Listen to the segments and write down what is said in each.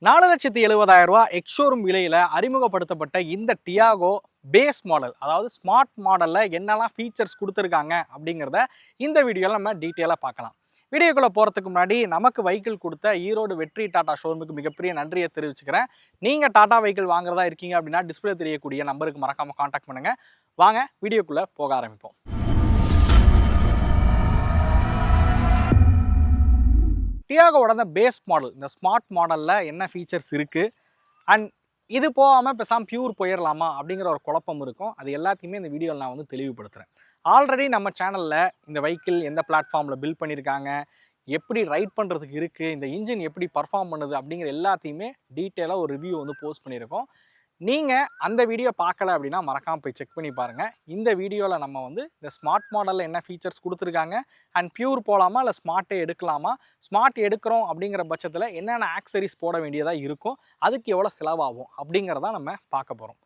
4,70,000 ex-showroom விலையில் அறிமுகப்படுத்தப்பட்ட இந்த டியாகோ பேஸ் மாடல், அதாவது ஸ்மார்ட் மாடலில் என்னெல்லாம் ஃபீச்சர்ஸ் கொடுத்துருக்காங்க அப்படிங்கிறத இந்த வீடியோவில் நம்ம டீட்டெயிலாக பார்க்கலாம். வீடியோக்குள்ளே போகிறதுக்கு முன்னாடி நமக்கு வெஹிக்கிள் கொடுத்த ஈரோடு வெற்றி டாடா ஷோரூமுக்கு மிகப்பெரிய நன்றியை தெரிவிச்சுக்கிறேன். நீங்கள் டாடா வெஹிக்கிள் வாங்குறதா இருக்கீங்க அப்படின்னா டிஸ்பிளே தெரியக்கூடிய நம்பருக்கு மறக்காமல் காண்டாக்ட் பண்ணுங்கள். வாங்க வீடியோக்குள்ளே போக ஆரம்பிப்போம். டியாகோவோட அந்த பேஸ் மாடல், இந்த ஸ்மார்ட் மாடலில் என்ன ஃபீச்சர்ஸ் இருக்குது அண்ட் இது போகாமல் பேசாமல் பியூர் போயிடலாமா அப்படிங்கிற ஒரு குழப்பம் இருக்கும். அது எல்லாத்தையுமே இந்த வீடியோவில் நான் வந்து தெளிவுபடுத்துகிறேன். ஆல்ரெடி நம்ம சேனலில் இந்த வெஹிக்கிள் எந்த பிளாட்ஃபார்மில் பில்ட் பண்ணியிருக்காங்க, எப்படி ரைட் பண்ணுறதுக்கு இருக்குது, இந்த இன்ஜின் எப்படி பர்ஃபார்ம் பண்ணுது அப்படிங்கிற எல்லாத்தையுமே டீட்டெயிலாக ஒரு ரிவ்யூ வந்து போஸ்ட் பண்ணியிருக்கோம். நீங்கள் அந்த வீடியோ பார்க்கல அப்படின்னா மறக்காமல் போய் செக் பண்ணி பாருங்கள். இந்த வீடியோவில் நம்ம வந்து இந்த ஸ்மார்ட் மாடலில் என்ன ஃபீச்சர்ஸ் கொடுத்துருக்காங்க அண்ட் பியூர் போகலாமா இல்லை ஸ்மார்ட்டே எடுக்கலாமா, ஸ்மார்ட் எடுக்கிறோம் அப்படிங்கிற பட்சத்தில் என்னென்ன ஆக்சரிஸ் போட வேண்டியதாக இருக்கும், அதுக்கு எவ்வளோ செலவாகும் அப்படிங்கிறதான் நம்ம பார்க்க போகிறோம்.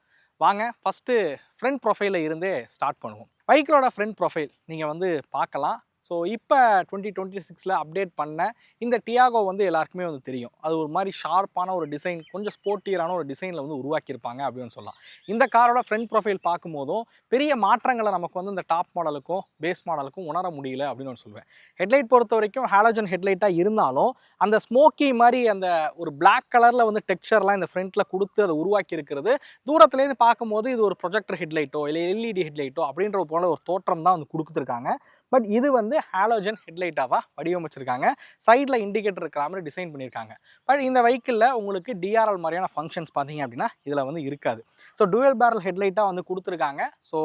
வாங்க ஃபஸ்ட்டு ஃப்ரண்ட் ப்ரொஃபைலில் இருந்தே ஸ்டார்ட் பண்ணுவோம். வெஹிக்கிளோட ஃப்ரண்ட் ப்ரொஃபைல் நீங்கள் வந்து பார்க்கலாம். ஸோ இப்போ 2026 அப்டேட் பண்ண இந்த டியாகோ வந்து எல்லாருக்குமே வந்து தெரியும். அது ஒரு மாதிரி ஷார்ப்பான ஒரு டிசைன், கொஞ்சம் ஸ்போர்ட்டியரான ஒரு டிசைனில் வந்து உருவாக்கியிருப்பாங்க அப்படின்னு சொல்லலாம். இந்த காரோட ஃப்ரண்ட் ப்ரொஃபைல் பார்க்கும்போதும் பெரிய மாற்றங்களை நமக்கு வந்து இந்த டாப் மாடலுக்கும் பேஸ் மாடலுக்கும் உணர முடியல அப்படின்னு நான் சொல்லுவேன். ஹெட்லைட் பொறுத்த வரைக்கும் ஹாலோஜன் ஹெட்லைட்டாக இருந்தாலும் அந்த ஸ்மோக்கி மாதிரி அந்த ஒரு பிளாக் கலரில் வந்து டெக்ஸ்சர்லாம் இந்த ஃப்ரண்ட்டில் கொடுத்து அதை உருவாக்கி இருக்கிறது தூரத்துலேருந்து பார்க்கும்போது இது ஒரு ப்ரொஜெக்டர் ஹெட்லைட்டோ இல்லை எல்இடி ஹெட்லைட்டோ அப்படின்ற போல ஒரு தோற்றம் தான் வந்து கொடுத்துருக்காங்க. பட் இது வந்து ஹாலோஜன் ஹெட்லைட்டாக தான் வடிவமைச்சிருக்காங்க. சைடில் இண்டிகேட்டர் இருக்கிற மாதிரி டிசைன் பண்ணியிருக்காங்க. பட் இந்த வெஹிக்கிளில் உங்களுக்கு டிஆர்எல் மாதிரியான ஃபங்க்ஷன்ஸ் பார்த்தீங்க அப்படின்னா இதில் வந்து இருக்காது. ஸோ டுவல் பேரல் ஹெட்லைட்டாக வந்து கொடுத்துருக்காங்க. ஸோ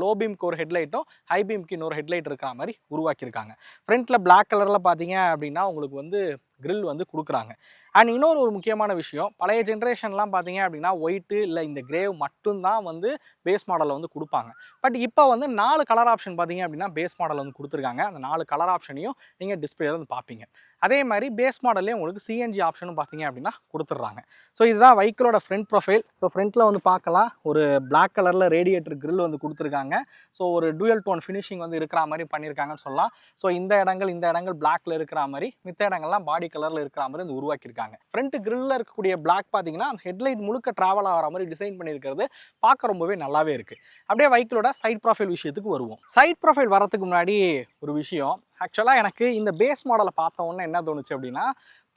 லோ பீம்க்கு ஒரு ஹெட்லைட்டும் ஹை பீம்க்கு இன்னொரு ஹெட்லைட் இருக்கிற மாதிரி உருவாக்கியிருக்காங்க. ஃப்ரண்ட்டில் பிளாக் கலரில் பார்த்தீங்க அப்படின்னா உங்களுக்கு வந்து கிரில் வந்து கொடுக்குறாங்க. அண்ட் இன்னொரு ஒரு முக்கியமான விஷயம், பழைய ஜென்ரேஷன்லாம் பார்த்தீங்க அப்படின்னா ஒயிட்டு இல்லை இந்த கிரேவ் மட்டும்தான் வந்து பேஸ் மாடலில் வந்து கொடுப்பாங்க. பட் இப்போ வந்து 4 கலர் ஆப்ஷன் பார்த்தீங்க அப்படின்னா பேஸ் மாடல் வந்து கொடுத்துருக்காங்க. அந்த 4 கலர் ஆப்ஷனையும் நீங்கள் டிஸ்பிளேல வந்து பார்ப்பீங்க. அதே மாதிரி பேஸ் மாடல்லே உங்களுக்கு சிஎன்ஜி ஆப்ஷனும் பார்த்தீங்க அப்படின்னா கொடுத்துட்றாங்க. ஸோ இதுதான் வெஹிக்கிளோட ஃப்ரண்ட் ப்ரொஃபைல். ஸோ ஃப்ரண்ட்டில் வந்து பார்க்கலாம், ஒரு பிளாக் கலரில் ரேடியேட்டர் கிரில் வந்து கொடுத்துருக்காங்க. ஸோ ஒரு டூயல் டோன் ஃபினிஷிங் வந்து இருக்கிற மாதிரி பண்ணியிருக்காங்கன்னு சொல்லலாம். ஸோ இந்த இடங்கள் பிளாக்ல இருக்கிற மாதிரி, மித்த இடங்கள்லாம் பாடி கலரில் இருக்கிற மாதிரி வந்து உருவாக்கியிருக்காங்க. ஃப்ரண்ட் கிரில்ல இருக்கக்கூடிய பிளாக் பார்த்தீங்கன்னா அந்த ஹெட்லைட் முழுக்க டிராவல் ஆகிற மாதிரி டிசைன் பண்ணியிருக்கிறது பார்க்க ரொம்பவே நல்லாவே இருக்குது. அப்படியே வெஹிக்கிளோட சைட் ப்ரொஃபைல் விஷயத்துக்கு வருவோம். சைட் ப்ரொஃபைல் வரதுக்கு முன்னாடி ஒரு விஷயம், ஆக்சுவலாக எனக்கு இந்த பேஸ் மாடலை பார்த்த உடனே என்ன தோணுச்சு அப்படின்னா,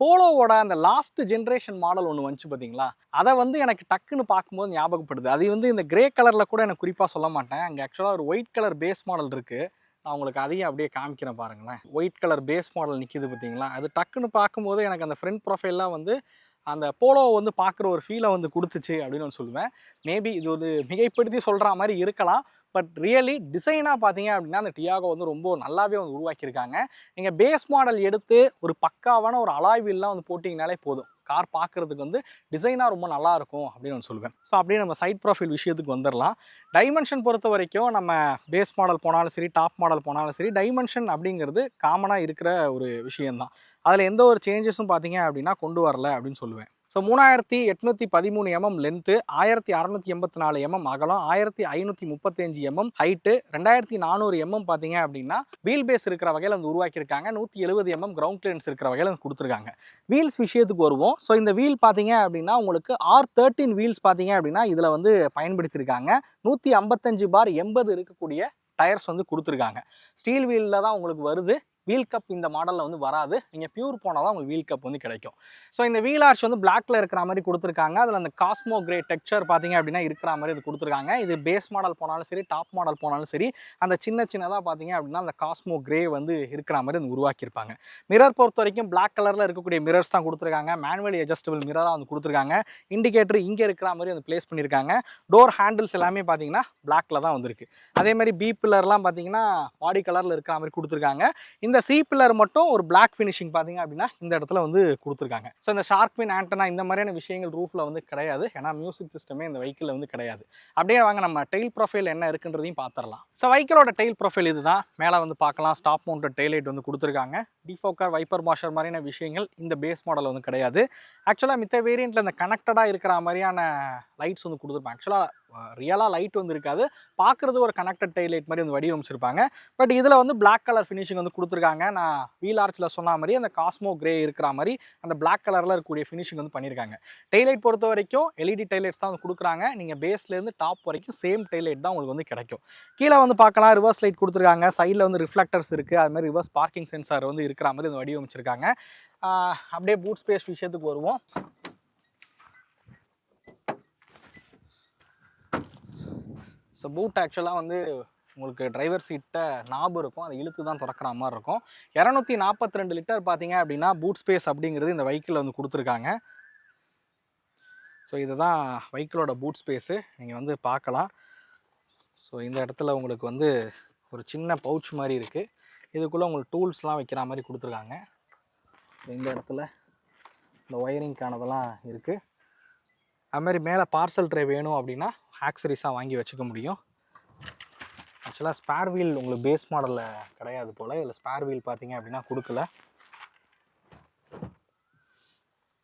போலோவோட அந்த லாஸ்ட் ஜென்ரேஷன் மாடல் ஒன்று வந்துச்சு பார்த்தீங்களா, அதை வந்து எனக்கு டக்குன்னு பார்க்கும்போது ஞாபகப்படுது. அது வந்து இந்த கிரே கலரில் கூட எனக்கு குறிப்பாக சொல்ல மாட்டேன். அங்கே ஆக்சுவலாக ஒரு ஒயிட் கலர் பேஸ் மாடல் இருக்குது. நான் உங்களுக்கு அதையும் அப்படியே காமிக்கிறேன் பாருங்களேன். ஒயிட் கலர் பேஸ் மாடல் நிற்கிது பார்த்தீங்களா, அது டக்குன்னு பார்க்கும்போது எனக்கு அந்த ஃப்ரண்ட் ப்ரொஃபைல்லாம் வந்து அந்த போலோவை வந்து பார்க்குற ஒரு ஃபீலை வந்து கொடுத்துச்சு அப்படின்னு நான் சொல்லுவேன். மேபி இது ஒரு மிகைப்படுத்தி சொல்கிற மாதிரி இருக்கலாம். பட் ரியலி டிசைனாக பார்த்தீங்க அப்படின்னா அந்த டியாகோ வந்து ரொம்ப நல்லாவே வந்து உருவாக்கியிருக்காங்க. நீங்கள் பேஸ் மாடல் எடுத்து ஒரு பக்காவான ஒரு அலாய் வீல்லாம் வந்து போட்டிங்கனாலே போதும், கார் பார்க்குறதுக்கு வந்து டிசைனாக ரொம்ப நல்லாயிருக்கும் அப்படின்னு நான் சொல்லுவேன். ஸோ அப்படியே நம்ம சைட் ப்ரொஃபைல் விஷயத்துக்கு வந்துடலாம். டைமென்ஷன் பொறுத்த வரைக்கும் நம்ம பேஸ் மாடல் போனாலும் சரி, டாப் மாடல் போனாலும் சரி, டைமென்ஷன் அப்படிங்கிறது காமனாக இருக்கிற ஒரு விஷயந்தான். அதில் எந்த ஒரு சேஞ்சஸும் பார்த்தீங்க அப்படின்னா கொண்டு வரல அப்படின்னு சொல்லுவேன். ஸோ 3813 mm லென்த்து, 1684 mm அகலம், 1535 mm ஹைட்டு, 2400 mm பார்த்தீங்க அப்படின்னா வீல் பேஸ் இருக்கிற வகையில் வந்து உருவாக்கியிருக்காங்க. 170 mm கிரவுண்ட் கிளியரன்ஸ் இருக்கிற வகையில் வந்து கொடுத்துருக்காங்க. வீல்ஸ் விஷயத்துக்கு வருவோம். ஸோ இந்த வீல் பார்த்தீங்க அப்படின்னா உங்களுக்கு R13 வீல்ஸ் பார்த்தீங்க அப்படின்னா இதில் வந்து பயன்படுத்தியிருக்காங்க. 155/80 இருக்கக்கூடிய டயர்ஸ் வந்து கொடுத்துருக்காங்க. ஸ்டீல் வீலில் தான் உங்களுக்கு வருது. வீல் கப் இந்த மாடலில் வந்து வராது. நீங்கள் பியூர் போனால் தான் உங்களுக்கு வீல் கப் வந்து கிடைக்கும். ஸோ இந்த வீல் ஆர்ச் வந்து பிளாக்ல இருக்கிற மாதிரி கொடுத்துருக்காங்க. அதில் அந்த காஸ்மோ கிரே டெக்ஸ்சர் பார்த்தீங்க அப்படின்னா இருக்கிற மாதிரி இது கொடுத்துருக்காங்க. இது பேஸ் மாடல் போனாலும் சரி, டாப் மாடல் போனாலும் சரி, அந்த சின்னதாக பார்த்தீங்க அப்படின்னா அந்த காஸ்மோ கிரே வந்து இருக்கிற மாதிரி வந்து உருவாக்கியிருப்பாங்க. மிரர் பொறுத்த வரைக்கும் பிளாக் கலரில் இருக்கக்கூடிய மிரர்ஸ் தான் கொடுத்துருக்காங்க. மேனுவலி அட்ஜஸ்டபிள் மிரராக வந்து கொடுத்துருக்காங்க. இண்டிகேட்டர் இங்கே இருக்கிற மாதிரி வந்து பிளேஸ் பண்ணியிருக்காங்க. டோர் ஹேண்டில்ஸ் எல்லாமே பார்த்தீங்கன்னா பிளாக்ல தான் வந்திருக்கு. அதே மாதிரி பி பில்லர்லாம் பார்த்தீங்கன்னா பாடி கலரில் இருக்கிற மாதிரி கொடுத்துருக்காங்க. இந்த சி பில்லர் மட்டும் ஒரு பிளாக் ஃபினிஷிங் பார்த்தீங்க அப்படின்னா இந்த இடத்துல வந்து கொடுத்துருக்காங்க. ஸோ இந்த ஷார்க் ஃபின் ஆண்டனா இந்த மாதிரியான விஷயங்கள் ரூஃபில் வந்து கிடையாது. ஏன்னா மியூசிக் சிஸ்டமே இந்த வெஹிக்கிளில் வந்து கிடையாது. அப்படியே வாங்க நம்ம டெயில் ப்ரொஃபைல் என்ன இருக்குன்றதையும் பார்த்துடலாம். ஸோ வெஹிக்கிளோட டெயில் ப்ரொஃபைல் இதுதான். மேலே வந்து பார்க்கலாம், ஸ்டாப் மவுண்டட் டெய்லைட் வந்து கொடுத்துருக்காங்க. டிஃபோக்கர், வைப்பர் வாஷர் மாதிரியான விஷயங்கள் இந்த பேஸ் மாடல் வந்து கிடையாது. ஆக்சுவலாக மித்த வேரியண்ட்டில் இந்த கனெக்டடாக இருக்கிற மாதிரியான லைட்ஸ் வந்து கொடுத்துருப்பாங்க. ஆக்சுவலாக ரியலாக லைட் வந்து இருக்காது, பார்க்குறது ஒரு கனெக்டட் டைலைட் மாதிரி வந்து வடிவமைச்சிருப்பாங்க. பட் இதில் வந்து பிளாக் கலர் ஃபினிஷிங் வந்து கொடுத்துருக்காங்க. நான் வீல் ஆர்ச்சில் சொன்ன மாதிரி அந்த காஸ்மோ கிரே இருக்கிற மாதிரி அந்த பிளாக் கலரில் இருக்கக்கூடிய ஃபினிஷிங் வந்து பண்ணியிருக்காங்க. டெய்லைட் பொறுத்த வரைக்கும் எல்இடி டைலைட்ஸ் தான் வந்து கொடுக்குறாங்க. நீங்கள் பேஸ்லேருந்து டாப் வரைக்கும் சேம் டைலைட் தான் உங்களுக்கு வந்து கிடைக்கும். கீழே வந்து பார்க்கலாம், ரிவர்ஸ் லைட் கொடுத்துருக்காங்க. சைடில் வந்து ரிஃப்ளெக்டர்ஸ் இருக்குது. அது மாதிரி ரிவர்ஸ் பார்க்கிங் சென்சார் வந்து இருக்கிற மாதிரி வந்து வடிவமைச்சிருக்காங்க. அப்படியே பூட் ஸ்பேஸ் விஷயத்துக்கு வருவோம். ஸோ பூட் ஆக்சுவலாக வந்து உங்களுக்கு டிரைவர் சீட்டை நாபு இருக்கும், அதை இழுத்து தான் திறக்கிற மாதிரி இருக்கும். 242 லிட்டர் பார்த்தீங்க அப்படின்னா பூட் ஸ்பேஸ் அப்படிங்கிறது இந்த வெஹிக்கிள் வந்து கொடுத்துருக்காங்க. ஸோ இதுதான் வெஹிக்கிளோட பூட் ஸ்பேஸு, நீங்கள் வந்து பார்க்கலாம். ஸோ இந்த இடத்துல உங்களுக்கு வந்து ஒரு சின்ன பவுச் மாதிரி இருக்குது. இதுக்குள்ளே உங்களுக்கு டூல்ஸ்லாம் வைக்கிற மாதிரி கொடுத்துருக்காங்க. ஸோ இந்த இடத்துல இந்த ஒயரிங்க்கானதெல்லாம் இருக்குது. அதுமாதிரி மேலே பார்சல் ட்ரே வேணும் அப்படின்னா ஆக்சரிஸாக வாங்கி வச்சுக்க முடியும். ஆக்சுவலாக ஸ்பேர் வீல் உங்களுக்கு பேஸ் மாடலில் கிடையாது போல். இதில் ஸ்பேர் வீல் பார்த்தீங்க அப்படின்னா கொடுக்கல.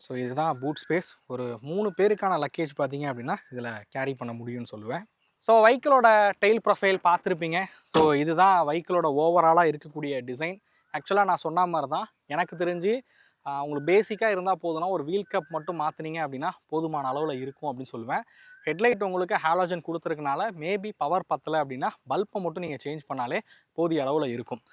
ஸோ இதுதான் பூட் ஸ்பேஸ். ஒரு 3 பேருக்கான லக்கேஜ் பார்த்தீங்க அப்படின்னா இதில் கேரி பண்ண முடியும்னு சொல்லுவேன். ஸோ வெஹிக்கிளோட டெயில் ப்ரொஃபைல் பார்த்துருப்பீங்க. ஸோ இதுதான் வெஹிக்கிளோட ஓவராலாக இருக்கக்கூடிய டிசைன். ஆக்சுவலாக நான் சொன்ன மாதிரி தான், எனக்கு தெரிஞ்சு உங்களுக்கு பேசிக்காக இருந்தால் போதும்னா ஒரு வீல் கப் மட்டும் மாற்றினீங்க அப்படின்னா போதுமான அளவில் இருக்கும் அப்படின்னு சொல்லுவேன். ஹெட்லைட் உங்களுக்கு ஹாலோஜன் கொடுத்துருக்கனால மேபி பவர் பத்தலை அப்படின்னா பல்பை மட்டும் நீங்கள் சேஞ்ச் பண்ணாலே போதிய அளவில் இருக்கும்.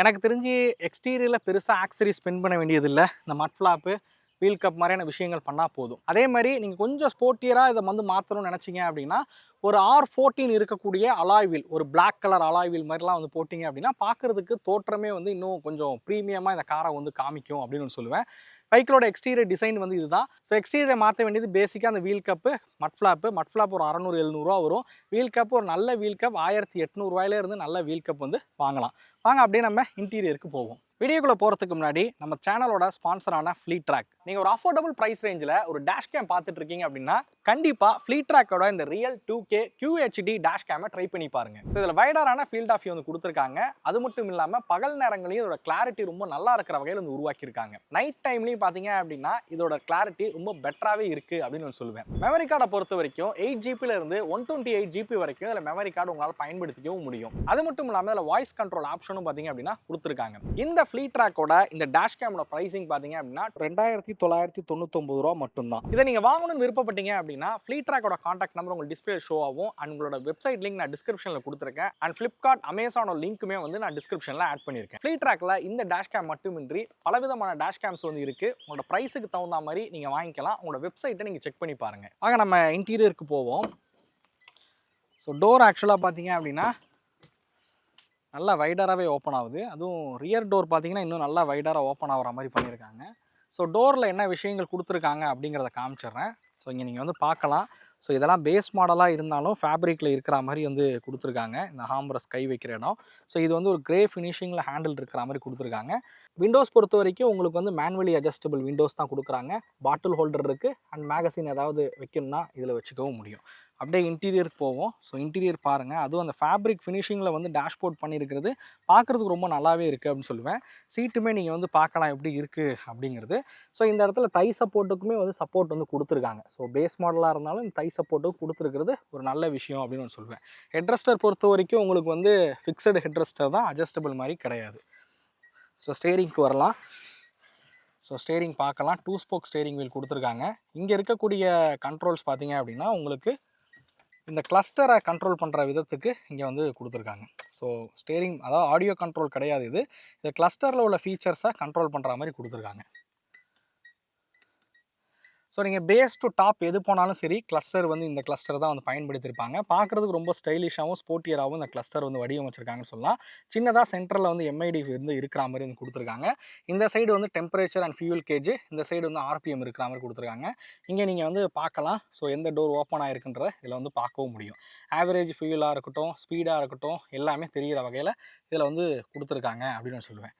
எனக்கு தெரிஞ்சு எக்ஸ்டீரியரில் பெருசாக ஆக்சரி ஸ்பெண்ட் பண்ண வேண்டியதில்லை. இந்த மட் ஃப்ளாப்பு, வீல் கப் மாதிரியான விஷயங்கள் பண்ணால் போதும். அதே மாதிரி நீங்கள் கொஞ்சம் ஸ்போர்ட்டியராக இதை வந்து மாற்றணும்னு நினச்சிங்க அப்படின்னா ஒரு R14 இருக்கக்கூடிய அலாய் வீல், ஒரு பிளாக் கலர் அலாய் வீல் மாதிரிலாம் வந்து போட்டிங்க அப்படின்னா பார்க்குறதுக்கு தோற்றமே வந்து இன்னும் கொஞ்சம் ப்ரீமியமாக இந்த காரை வந்து காமிக்கும் அப்படின்னு சொல்லுவேன். பைக்கிலோட எக்ஸ்டீரியர் டிசைன் வந்து இதுதான். ஸோ எக்ஸ்டீரியரை மாற்ற வேண்டியது பேசிக்காக அந்த வீல் கப்பு, மட் ஃப்ளாப் ஒரு 600-700 வரும். வீல் கப் ஒரு நல்ல வீல் கப் 1800 இருந்து நல்ல வீல் கப் வந்து வாங்கலாம். வாங்க அப்படியே நம்ம இன்டீரியருக்கு போவோம். வீடியோக்குள்ளே போகிறதுக்கு முன்னாடி நம்ம சேனலோட ஸ்பான்சரான ஃப்ளீட் ட்ராக். நீங்கள் ஒரு அஃபோர்டபுள் ப்ரைஸ் ரேஞ்சில் ஒரு டேஷ் கேம் பார்த்துட்டு இருக்கீங்க அப்படின்னா கண்டிப்பாக ஃப்ளீட் ட்ராக்கோட இந்த ரியல் 2K QHD டேஷ் கேமை ட்ரை பண்ணி பாருங்கள். ஸோ இதில் வைடரான ஃபீல்ட் ஆஃப் வியூ வந்து கொடுத்துருக்காங்க. அது மட்டும் இல்லாமல் பகல் நேரங்களையும் இதோட கிளாரிட்டி ரொம்ப நல்லா இருக்கிற வகையில் வந்து உருவாக்கியிருக்காங்க. நைட் டைம்லையும் பார்த்தீங்க அப்படின்னா இதோட கிளாரிட்டி ரொம்ப பெட்டராகவே இருக்குது அப்படின்னு நான் சொல்லுவேன். மெமரி கார்டை பொறுத்த வரைக்கும் 8GB இருந்து 128GB வரைக்கும் இதில் மெமரி கார்டு உங்களால் பயன்படுத்திக்கவும் முடியும். அது மட்டும் இல்லாமல் இதில் வாய்ஸ் கண்ட்ரோல் ஆப்ஷனும் பார்த்தீங்க அப்படின்னா கொடுத்துருக்காங்க. இந்த ஃப்ளீட் ட்ராக்கோட இந்த டேஷ் கேமோட பிரைசிங் பார்த்தீங்க அப்படின்னா 2999 மட்டும்தான். இதை நீங்கள் வாங்கணும்னு விருப்பப்பட்டீங்க அப்படின்னா ஃப்ளீட் ட்ராக்கோட கான்டாக்ட் நம்பர் உங்களுக்கு டிஸ்பிளே ஷோ ஆகும். அண்ட் உங்களோட வெப்சைட் லிங்க் நான் டிஸ்கிரிப்ஷனில் கொடுத்துருக்கேன். அண்ட் ஃப்ளிப்கார்ட், அமேசானோட லிங்க்குமே வந்து நான் டிஸ்கிரிப்ஷனில் ஆட் பண்ணியிருக்கேன். ஃப்ளீட் ட்ராக்ல இந்த டேஷ் கேம் மட்டுமின்றி பலவிதமான டேஷ் கேம்ஸ் வந்து இருக்குது. உங்களோட ப்ரைஸுக்கு தகுந்த மாதிரி நீங்கள் வாங்கிக்கலாம். உங்களோட வெப்சைட்டை நீங்கள் செக் பண்ணி பாருங்கள். ஆக நம்ம இன்டீரியருக்கு போவோம். ஸோ டோர் ஆக்சுவலாக பார்த்தீங்க அப்படின்னா நல்லா வைடராகவே ஓப்பன் ஆகுது. அதுவும் ரியர் டோர் பார்த்தீங்கன்னா இன்னும் நல்லா வைடராக ஓப்பன் ஆகிற மாதிரி பண்ணியிருக்காங்க. ஸோ டோரில் என்ன விஷயங்கள் கொடுத்துருக்காங்க அப்படிங்கிறத காமிச்சிடுறேன். ஸோ இங்கே நீங்கள் வந்து பார்க்கலாம். ஸோ இதெல்லாம் பேஸ் மாடலாக இருந்தாலும் ஃபேப்ரிக்கில் இருக்கிற மாதிரி வந்து கொடுத்துருக்காங்க. இந்த ஹாம்பரஸ் கை வைக்கிற இடம். ஸோ இது வந்து ஒரு கிரே ஃபினிஷிங்கில் ஹேண்டில் இருக்கிற மாதிரி கொடுத்துருக்காங்க. விண்டோஸ் பொறுத்த வரைக்கும் உங்களுக்கு வந்து மேனுவலி அட்ஜஸ்டபிள் விண்டோஸ் தான் கொடுக்குறாங்க. பாட்டில் ஹோல்டர் இருக்குது. அண்ட் மேகசின் ஏதாவது வைக்கணும்னா இதில் வச்சுக்கவும் முடியும். அப்படியே இன்டீரியருக்கு போவோம். ஸோ இன்டீரியர் பாருங்கள். அதுவும் அந்த ஃபேப்ரிக் ஃபினிஷிங்கில் வந்து டேஷ்போர்ட் பண்ணியிருக்கிறது பார்க்குறதுக்கு ரொம்ப நல்லாவே இருக்குது அப்படின்னு சொல்லுவேன். சீட்டுமே நீங்கள் வந்து பார்க்கலாம் எப்படி இருக்குது அப்படிங்கிறது. ஸோ இந்த இடத்துல தை சப்போர்ட்டுக்குமே வந்து சப்போர்ட் வந்து கொடுத்துருக்காங்க. ஸோ பேஸ் மாடலாக இருந்தாலும் இந்த தை சப்போர்ட்டுக்கு கொடுத்துருக்கிறது ஒரு நல்ல விஷயம் அப்படின்னு சொல்லுவேன். ஹெட்ரெஸ்டர் பொறுத்த வரைக்கும் உங்களுக்கு வந்து ஃபிக்ஸடு ஹெட்ரெஸ்டர் தான், அட்ஜஸ்டபிள் மாதிரி கிடையாது. ஸோ ஸ்டேரிங்க்கு வரலாம். ஸோ ஸ்டேரிங் பார்க்கலாம். 2 ஸ்போக் ஸ்டேரிங் வீல் கொடுத்துருக்காங்க. இங்கே இருக்கக்கூடிய கண்ட்ரோல்ஸ் பார்த்தீங்க அப்படின்னா உங்களுக்கு இந்த கிளஸ்டரை கண்ட்ரோல் பண்ணுற விதத்துக்கு இங்கே வந்து கொடுத்துருக்காங்க. ஸோ ஸ்டேரிங் அதாவது ஆடியோ கண்ட்ரோல் கிடையாது இது. இந்த கிளஸ்டரில் உள்ள ஃபீச்சர்ஸை கண்ட்ரோல் பண்ணுற மாதிரி கொடுத்துருக்காங்க. ஸோ நீங்கள் பேஸ் டு டாப் எது போனாலும் சரி கிளஸ்டர் வந்து இந்த கிளஸ்டர் தான் வந்து பயன்படுத்தியிருப்பாங்க. பார்க்குறதுக்கு ரொம்ப ஸ்டைலிஷாகவும் ஸ்போர்ட்டியராகவும் இந்த கிளஸ்டர் வந்து வடிவமைச்சிருக்காங்கன்னு சொல்லலாம். சின்னதாக சென்டரில் வந்து எம்ஐடி வந்து இருக்கிற மாதிரி வந்து கொடுத்துருக்காங்க. இந்த சைடு வந்து டெம்பரேச்சர் அண்ட் ஃபியூல் கேஜ், இந்த சைடு வந்து RPM இருக்கிற மாதிரி கொடுத்துருக்காங்க. இங்கே நீங்கள் வந்து பார்க்கலாம். ஸோ எந்த டோர் ஓப்பன் ஆகிருக்குன்றத இதில் வந்து பார்க்கவும் முடியும். ஆவரேஜ் ஃபியூலாக இருக்கட்டும், ஸ்பீடாக இருக்கட்டும் எல்லாமே தெரிகிற வகையில் இதில் வந்து கொடுத்துருக்காங்க அப்படின்னு நான் சொல்லுவேன்.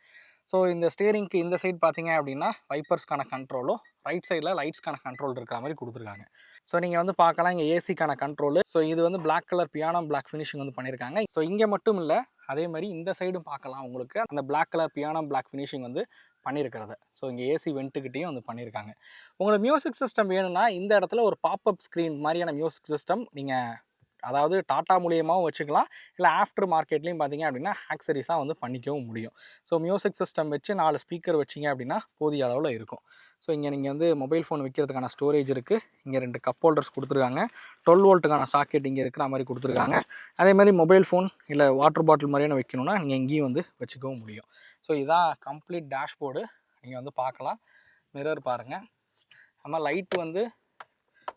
ஸோ இந்த ஸ்டேரிங்க்கு இந்த சைடு பார்த்தீங்க அப்படின்னா வைப்பர்ஸ்க்கான கண்ட்ரோலும், ரைட் சைடில் லைட்ஸ்க்கான கண்ட்ரோல் இருக்கிற மாதிரி கொடுத்துருக்காங்க. ஸோ நீங்கள் வந்து பார்க்கலாம் இங்கே ஏசிக்கான கண்ட்ரோலு. ஸோ இது வந்து black colour piano black finishing வந்து பண்ணியிருக்காங்க. ஸோ இங்கே மட்டும் இல்லை, அதே மாதிரி இந்த சைடும் பார்க்கலாம் உங்களுக்கு அந்த black colour piano black finishing வந்து பண்ணியிருக்கிறத. ஸோ இங்கே ஏசி வெண்ட்டுக்கிட்டையும் வந்து பண்ணியிருக்காங்க. உங்களுக்கு மியூசிக் சிஸ்டம் வேணும்னா இந்த இடத்துல ஒரு பாப்அப் ஸ்க்ரீன் மாதிரியான மியூசிக் சிஸ்டம் நீங்கள் அதாவது டாட்டா மூலியமாகவும் வச்சுக்கலாம், இல்லை ஆஃப்டர் மார்க்கெட்லேயும் பார்த்தீங்க அப்படின்னா ஆக்சரிஸாக வந்து பண்ணிக்கவும் முடியும். ஸோ மியூசிக் சிஸ்டம் வச்சு 4 ஸ்பீக்கர் வச்சிங்க அப்படின்னா போதிய அளவில் இருக்கும். ஸோ இங்கே நீங்கள் வந்து மொபைல் ஃபோன் வைக்கிறதுக்கான ஸ்டோரேஜ் இருக்குது. இங்கே 2 கப் ஹோல்டர்ஸ் கொடுத்துருக்காங்க. 12 வோல்ட்டுக்கான சாக்கெட் இங்கே இருக்கிற மாதிரி கொடுத்துருக்காங்க. அதே மாதிரி மொபைல் ஃபோன் இல்லை வாட்டர் பாட்டில் மாதிரியான வைக்கணும்னா நீங்கள் எங்கேயும் வந்து வச்சுக்கவும் முடியும். ஸோ இதான் கம்ப்ளீட் டேஷ்போர்டு. நீங்கள் வந்து பார்க்கலாம். மிரர் பாருங்கள். நம்ம லைட் வந்து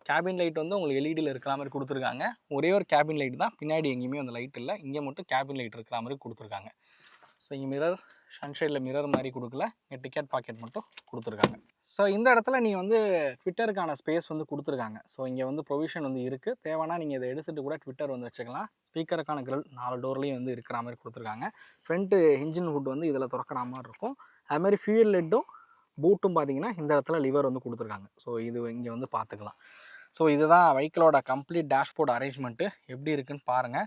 கேபின் லைட் வந்து உங்களுக்கு எல்இடியில் இருக்கிற மாதிரி கொடுத்துருக்காங்க. ஒரே ஒரு கேபின் லைட் தான், பின்னாடி எங்கேயுமே அந்த லைட் இல்லை. இங்கே மட்டும் கேபின் லைட் இருக்கிற மாதிரி கொடுத்துருக்காங்க. ஸோ இங்கே மிரர், சன்ஷைடில் மிரர் மாதிரி கொடுக்கல, இங்கே டிக்கெட் பாக்கெட் மட்டும் கொடுத்துருக்காங்க. ஸோ இந்த இடத்துல நீங்கள் வந்து ட்விட்டருக்கான ஸ்பேஸ் வந்து கொடுத்துருக்காங்க. ஸோ இங்கே வந்து ப்ரொவிஷன் வந்து இருக்குது. தேவைன்னா நீங்கள் இதை எடுத்துகிட்டு கூட ட்விட்டர் வந்து வச்சுக்கலாம். ஸ்பீக்கருக்கான கிரில் 4 டோர்லேயும் வந்து இருக்கிற மாதிரி கொடுத்துருக்காங்க. ஃப்ரண்ட்டு இன்ஜின் ஹுட் வந்து இதில் திறக்கிற மாதிரி இருக்கும். அதுமாதிரி ஃபியூயல் லெட்டும் பூட்டும் பார்த்தீங்கன்னா இந்த இடத்துல லிவர் வந்து கொடுத்துருக்காங்க. ஸோ இது இங்கே வந்து பார்த்துக்கலாம். ஸோ இதுதான் வெஹிக்கிளோட கம்ப்ளீட் டேஷ்போர்ட் அரேஞ்ச்மெண்ட்டு எப்படி இருக்குன்னு பாருங்கள்.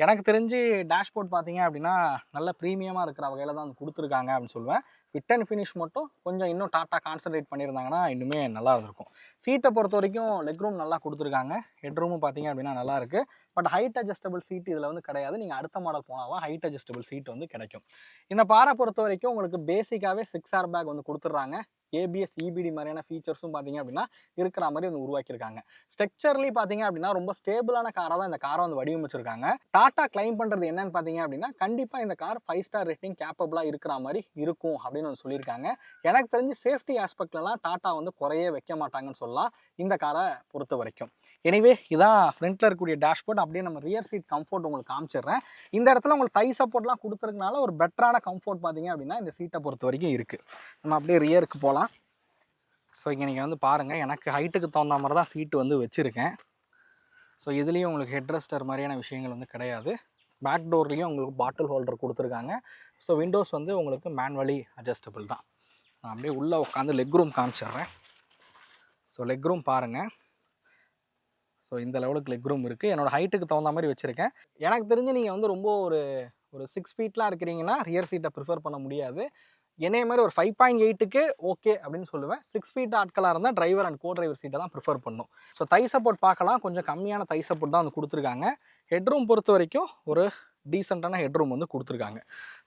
எனக்கு தெரிஞ்சு டேஷ்போர்ட் பார்த்தீங்க அப்படின்னா நல்ல ப்ரீமியமாக இருக்கிற வகையில் தான் வந்து கொடுத்துருக்காங்க அப்படின்னு சொல்லுவேன். ஃபிட் அண்ட் ஃபினிஷ் மட்டும் கொஞ்சம் இன்னும் டாட்டா கான்சன்ட்ரேட் பண்ணியிருந்தாங்கன்னா இன்னுமே நல்லா இருந்திருக்கும். சீட்டை பொறுத்த வரைக்கும் லெக் ரூம் நல்லா கொடுத்துருக்காங்க. ஹெட் ரூமும் பார்த்தீங்க அப்படின்னா நல்லாயிருக்கு. பட் ஹைட் அட்ஜஸ்டபிள் சீட் இதில் வந்து கிடையாது. நீங்கள் அடுத்த மாடல் போனால் தான் ஹைட் அட்ஜஸ்டபிள் சீட் வந்து கிடைக்கும். இந்த பாரை பொறுத்த வரைக்கும் உங்களுக்கு பேசிக்காகவே 6 ஏர் பேக் வந்து கொடுத்துட்றாங்க. ஏபிஎஸ் இபிடி மாதிரியான ஃபீச்சர்ஸும் பார்த்தீங்க அப்படின்னா இருக்கிற மாதிரி வந்து உருவாக்கியிருக்காங்க. ஸ்ட்ரக்சர்லி பார்த்தீங்க அப்படின்னா ரொம்ப ஸ்டேபிளான காராக தான் இந்த காரை வந்து வடிவமைச்சிருக்காங்க. டாட்டா கிளைம் பண்ணுறது என்னன்னு பார்த்தீங்க அப்படின்னா கண்டிப்பாக இந்த கார் 5 ஸ்டார் ரேட்டிங் கேப்பபிளாக இருக்கிற மாதிரி இருக்கும் அப்படின்னு வந்து சொல்லியிருக்காங்க. எனக்கு தெரிஞ்சு சேஃப்டி ஆஸ்பெக்ட்லலாம் டாட்டா வந்து குறையே வைக்க மாட்டாங்கன்னு சொல்லலாம் இந்த காரை பொறுத்த வரைக்கும். எனிவே இதான் ஃப்ரண்ட்டில் இருக்கக்கூடிய டேஷ்போர்ட். அப்படியே நம்ம ரியர் சீட் கம்ஃபோர்ட் உங்களுக்கு காமிச்சிடுறேன். இந்த இடத்துல உங்களுக்கு தை சப்போர்ட்லாம் கொடுத்துருக்கனால ஒரு பெட்டரான கம்ஃபோர்ட் பார்த்தீங்க அப்படின்னா இந்த சீட்டை பொறுத்த வரைக்கும் இருக்குது. நம்ம அப்படியே ரியருக்கு போகலாம். ஸோ இங்கே நீங்கள் வந்து பாருங்கள், எனக்கு ஹைட்டுக்கு தகுந்த மாதிரி தான் சீட்டு வந்து வச்சுருக்கேன். ஸோ இதுலேயும் உங்களுக்கு ஹெட்ரெஸ்டர் மாதிரியான விஷயங்கள் வந்து கிடையாது. பேக் டோர்லேயும் உங்களுக்கு பாட்டில் ஹோல்டர் கொடுத்துருக்காங்க. ஸோ விண்டோஸ் வந்து உங்களுக்கு மேனுவலி அட்ஜஸ்டபிள் தான். நான் அப்படியே உள்ளே உட்காந்து லெக் ரூம் காமிச்சிட்றேன். ஸோ லெக் ரூம் பாருங்கள். ஸோ இந்த லெவலுக்கு லெக் ரூம் இருக்குது. என்னோடய ஹைட்டுக்கு தகுந்த மாதிரி வச்சுருக்கேன். எனக்கு தெரிஞ்சு நீங்கள் வந்து ரொம்ப ஒரு 6 ஃபீட்லாம் இருக்கிறீங்கன்னா ரியர் சீட்டை ப்ரிஃபர் பண்ண முடியாது. என்னைய மாதிரி ஒரு 5.8க்கு ஓகே அப்படின்னு சொல்லுவேன். 6 ஃபீட் ஆட்களாக இருந்தால் டிரைவர் அண்ட் கோ டிரைவர் சீட்டை தான் ப்ரிஃபர் பண்ணும். ஸோ தை சப்போர்ட் பார்க்கலாம், கொஞ்சம் கம்மியான தை சப்போர்ட் தான் வந்து கொடுத்துருக்காங்க. ஹெட்ரூம் பொறுத்த வரைக்கும் ஒரு டீசெண்டான ஹெட்ரூம் வந்து கொடுத்துருக்காங்க.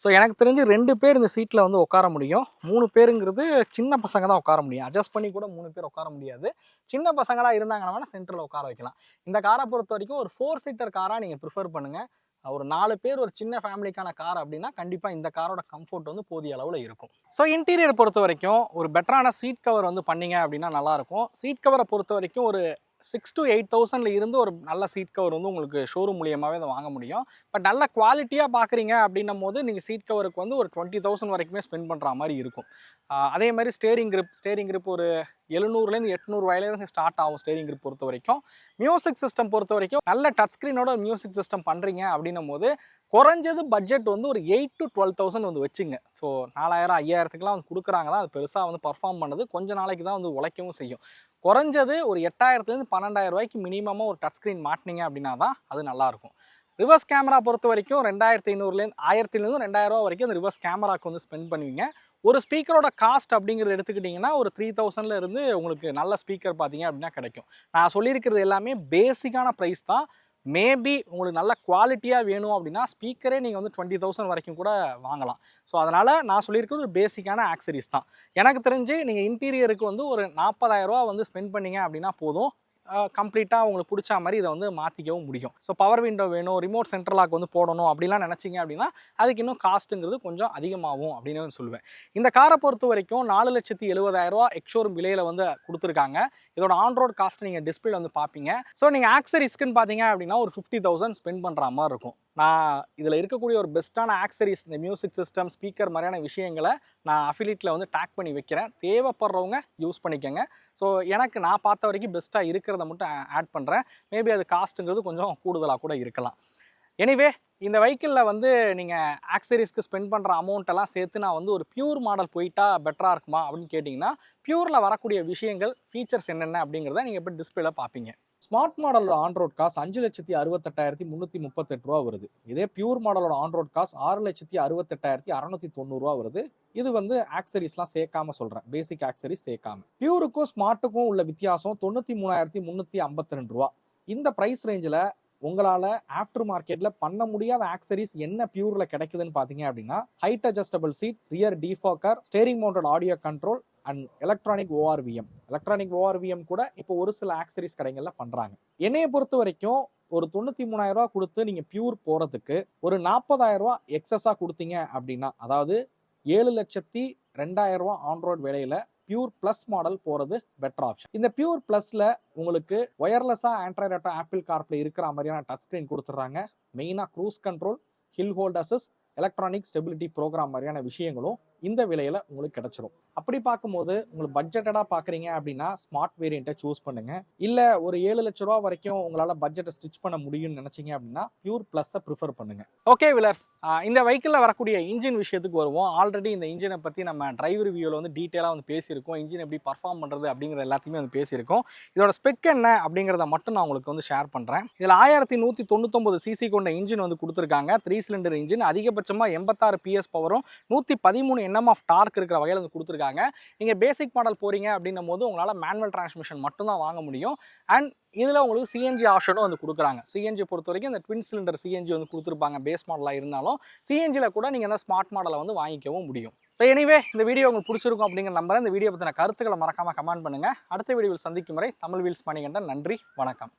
ஸோ எனக்கு தெரிஞ்சு 2 பேர் இந்த சீட்டில் வந்து உட்கார முடியும். 3 பேருங்கிறது சின்ன பசங்க தான் உட்கார முடியும். அட்ஜஸ்ட் பண்ணி கூட 3 பேர் உட்கார முடியாது. சின்ன பசங்களாக இருந்தாங்கன்னா வேணால் சென்டரில் உட்கார வைக்கலாம். இந்த காரை பொறுத்த வரைக்கும் ஒரு 4 சீட்டர் காராக நீங்கள் ப்ரிஃபர் பண்ணுங்கள். ஒரு 4 பேர் ஒரு சின்ன ஃபேமிலிக்கான கார் அப்படின்னா கண்டிப்பாக இந்த காரோட கம்ஃபோர்ட் வந்து போதிய அளவில் இருக்கும். ஸோ இன்டீரியர் பொறுத்த வரைக்கும் ஒரு பெட்டரான சீட் கவர் வந்து பண்ணிங்க அப்படின்னா நல்லாயிருக்கும். சீட் கவரை பொறுத்த வரைக்கும் ஒரு 6 to 8,000 இருந்து ஒரு நல்ல சீட் கவர் வந்து உங்களுக்கு ஷோரூம் மூலியமாகவே அதை வாங்க முடியும். பட் நல்ல குவாலிட்டியாக பார்க்குறீங்க அப்படின்னும் போது நீங்கள் சீட் கவருக்கு வந்து ஒரு 20,000 வரைக்குமே ஸ்பெண்ட் பண்ணுற மாதிரி இருக்கும். அதே மாதிரி ஸ்டேரிங் கிரிப் ஒரு 700லேருந்து 800 ரூபாயிலேருந்து ஸ்டார்ட் ஆகும் ஸ்டேரிங் கிரிப் பொறுத்த வரைக்கும். மியூசிக் சிஸ்டம் பொறுத்த வரைக்கும் நல்ல டச் ஸ்க்ரீனோட மியூசிக் சிஸ்டம் பண்ணுறீங்க அப்படின்னும் போது குறைஞ்சது பட்ஜெட் வந்து ஒரு 8 to 12,000 வந்து வச்சுங்க. ஸோ 4000 5000க்குலாம் வந்து கொடுக்குறாங்க தான், அது பெருசாக வந்து பர்ஃபார்ம் பண்ணது கொஞ்ச நாளைக்கு தான் வந்து உழைக்கவும் செய்யும். குறைஞ்சது ஒரு 8000லேருந்து 12,000 ரூபாய்க்கு மினிமமாக ஒரு டச் ஸ்க்ரீன் மாட்டினீங்க அப்படின்னா தான் அது நல்லாயிருக்கும். ரிவர்ஸ் கேமரா பொறுத்த வரைக்கும் 2500லேருந்து 1000லேருந்து 2000 ரூபா வரைக்கும் அந்த ரிவர்ஸ் கேமராவுக்கு வந்து ஸ்பெண்ட் பண்ணுவீங்க. ஒரு ஸ்பீக்கரோட காஸ்ட் அப்படிங்கிறது எடுத்துக்கிட்டிங்கன்னா ஒரு 3000ல இருந்து உங்களுக்கு நல்ல ஸ்பீக்கர் பார்த்தீங்க அப்படின்னா கிடைக்கும். நான் சொல்லியிருக்கிறது எல்லாமே பேசிக்கான ப்ரைஸ் தான். மேபி உங்களுக்கு நல்ல குவாலிட்டியாக வேணும் அப்படின்னா ஸ்பீக்கரே நீங்கள் வந்து 20,000 வரைக்கும் கூட வாங்கலாம். ஸோ அதனால் நான் சொல்லியிருக்கிறது ஒரு பேசிக்கான ஆக்சரிஸ் தான். எனக்கு தெரிஞ்சு நீங்கள் இன்டீரியருக்கு வந்து ஒரு 40,000 ரூபா வந்து ஸ்பெண்ட் பண்ணிங்க அப்படின்னா போதும். கம்ப்ளீட்டாக உங்களுக்கு பிடிச்ச மாதிரி இதை வந்து மாற்றிக்கவும் முடியும். ஸோ பவர் விண்டோ வேணும், ரிமோட் சென்ட்ரல் லாக் வந்து போடணும் அப்படிலாம் நினச்சிங்க அப்படின்னா அதுக்கு இன்னும் காஸ்ட்டுங்கிறது கொஞ்சம் அதிகமாகும் அப்படின்னு சொல்லுவேன். இந்த காரை பொறுத்த வரைக்கும் 4,70,000 ரூபா எக்ஷோரூம் விலையில் வந்து கொடுத்துருக்காங்க. இதோட ஆன்ரோட் காஸ்ட் நீங்கள் டிஸ்பிளே வந்து பார்ப்பீங்க. ஸோ நீங்கள் ஆக்சரிஸ்க்குன்னு பார்த்தீங்க அப்படின்னா ஒரு 50,000 ஸ்பெண்ட் பண்ணுற மாதிரி இருக்கும். நான் இதில் இருக்கக்கூடிய ஒரு பெஸ்ட்டான ஆக்சரிஸ் இந்த மியூசிக் சிஸ்டம், ஸ்பீக்கர் மாதிரியான விஷயங்களை நான் அஃபிலியேட்டில் வந்து டேக் பண்ணி வைக்கிறேன். தேவைப்படுறவங்க யூஸ் பண்ணிக்கோங்க. ஸோ எனக்கு நான் பார்த்த வரைக்கும் பெஸ்ட்டாக இருக்கிறத மட்டும் ஆட் பண்ணுறேன். மேபி அது காஸ்ட்டுங்கிறது கொஞ்சம் கூடுதலாக கூட இருக்கலாம். எனிவே இந்த வெஹிக்கிளில் வந்து நீங்கள் ஆக்சரிஸ்க்கு ஸ்பெண்ட் பண்ணுற அமௌண்ட்டெல்லாம் சேர்த்து நான் வந்து ஒரு பியூர் மாடல் போயிட்டா பெட்டராக இருக்குமா அப்படின்னு கேட்டிங்கன்னா பியூரில் வரக்கூடிய விஷயங்கள், ஃபீச்சர்ஸ் என்னென்ன அப்படிங்கிறத நீங்கள் இப்போ டிஸ்பிளேல பார்ப்பீங்க. ஸ்மார்ட் மாடலோட ஆன்ரோட் காஸ்ட் 5,68,838 ரூபா வருது. இதே பியூர் மாடலோட ஆன்ரோட் காஸ்ட் 6,68,690 ரூபா வருது. இது வந்து ஆக்சரிஸ்லாம் சேர்க்காம சொல்கிறேன், பேசிக் ஆக்சரிஸ் சேர்க்காம. பியூருக்கும் ஸ்மார்ட்டுக்கும் உள்ள வித்தியாசம் 93,352 ரூபா. இந்த ப்ரைஸ் ரேஞ்சில் உங்களால் ஆஃப்டர் மார்க்கெட்டில் பண்ண முடியாத ஆக்சரிஸ் என்ன பியூரில் கிடைக்குதுன்னு பார்த்தீங்க அப்படின்னா height adjustable seat, rear defogger, steering mounted audio control and electronic ORVM கூட இப்போ ஒரு சில ஆக்சரிஸ் கடைகளில் பண்ணுறாங்க. என்னையை பொறுத்த வரைக்கும் ஒரு 93,000 ரூபா கொடுத்து நீங்கள் பியூர் போகிறதுக்கு ஒரு 40,000 ரூபா எக்ஸஸாக கொடுத்தீங்க அப்படின்னா, அதாவது 7,02,000 ரூபா ஆன்ரோட் விலையில பியூர் பிளஸ் மாடல் போகிறது பெட்டர் ஆப்ஷன். இந்த பியூர் பிளஸ்ல உங்களுக்கு ஒயர்லெஸ்ஸாக ஆண்ட்ராய்டு ஆட்டோ ஆப்பிள் கார்ப்ளே இருக்கிற மாதிரியான டச் ஸ்க்ரீன் கொடுத்துட்றாங்க. மெயினாக cruise control, hill hold assist, electronic stability program மாதிரியான விஷயங்களும் இந்த விலையில உங்களுக்கு கிடைச்சிரும். அப்படி பார்க்கும்போது உங்களுக்கு பட்ஜெட்டடா பாக்குறீங்க அப்படின்னா ஸ்மார்ட் வேரியண்ட்டை சூஸ் பண்ணுங்க. இல்ல ஒரு 7 லட்சம் ரூபா வரைக்கும் உங்களால பட்ஜெட்டை ஸ்டிச் பண்ண முடியும்னு நினைச்சீங்க அப்படின்னா பியூர் பிளஸ்ஸை ப்ரிஃபர் பண்ணுங்க. ஓகே விலர்ஸ், இந்த வெஹிக்கிளில் வரக்கூடிய இன்ஜின் விஷயத்துக்கு வருவோம். ஆல்ரெடி இந்த இன்ஜினை பற்றி நம்ம டிரைவ் ரிவ்யூவில் வந்து டீட்டெயிலாக வந்து பேசியிருக்கோம். இன்ஜின் எப்படி பர்ஃபார்ம் பண்ணுறது அப்படிங்கிற எல்லாத்தையுமே வந்து பேசியிருக்கோம். இதோட ஸ்பெக் என்ன அப்படிங்கிறத மட்டும் நான் உங்களுக்கு வந்து ஷேர் பண்ணுறேன். இதில் 1199 சிசி கொண்ட இன்ஜின் வந்து கொடுத்துருக்காங்க. 3 சிலிண்டர் இன்ஜின், அதிகபட்சமாக 86 PS பவரும் 113 Nm ஆஃப் டார்க் இருக்கிற வகையில் வந்து கொடுத்துருக்காங்க. நீங்கள் பேசிக் மாடல் போகிறீங்க அப்படின்னும் போது உங்களால் மேனுவல் டிரான்ஸ்மிஷன் மட்டும்தான் வாங்க முடியும். அண்ட் இதில் உங்களுக்கு சிஎன்ஜி ஆப்ஷனும் வந்து கொடுக்குறாங்க. சிஎன்ஜி பொறுத்த வரைக்கும் இந்த ட்வின் சிலிண்டர் சிஎன்ஜி வந்து கொடுத்துருப்பாங்க பேஸ் மாடலாக இருந்தாலும். சிஎன்ஜியில் கூட நீங்கள் அந்த ஸ்மார்ட் மாடலை வந்து வாங்கிக்கவும் முடியும். ஸோ எனிவே இந்த வீடியோ உங்களுக்கு பிடிச்சிருக்கும் அப்படிங்கிற நம்பரை இந்த வீடியோ பற்றின கருத்துக்களை மறக்காமல் கமெண்ட் பண்ணுங்கள். அடுத்த வீடியோவில் சந்திக்கும் வரை தமிழ் வீல்ஸ் மணிகண்டன். நன்றி, வணக்கம்.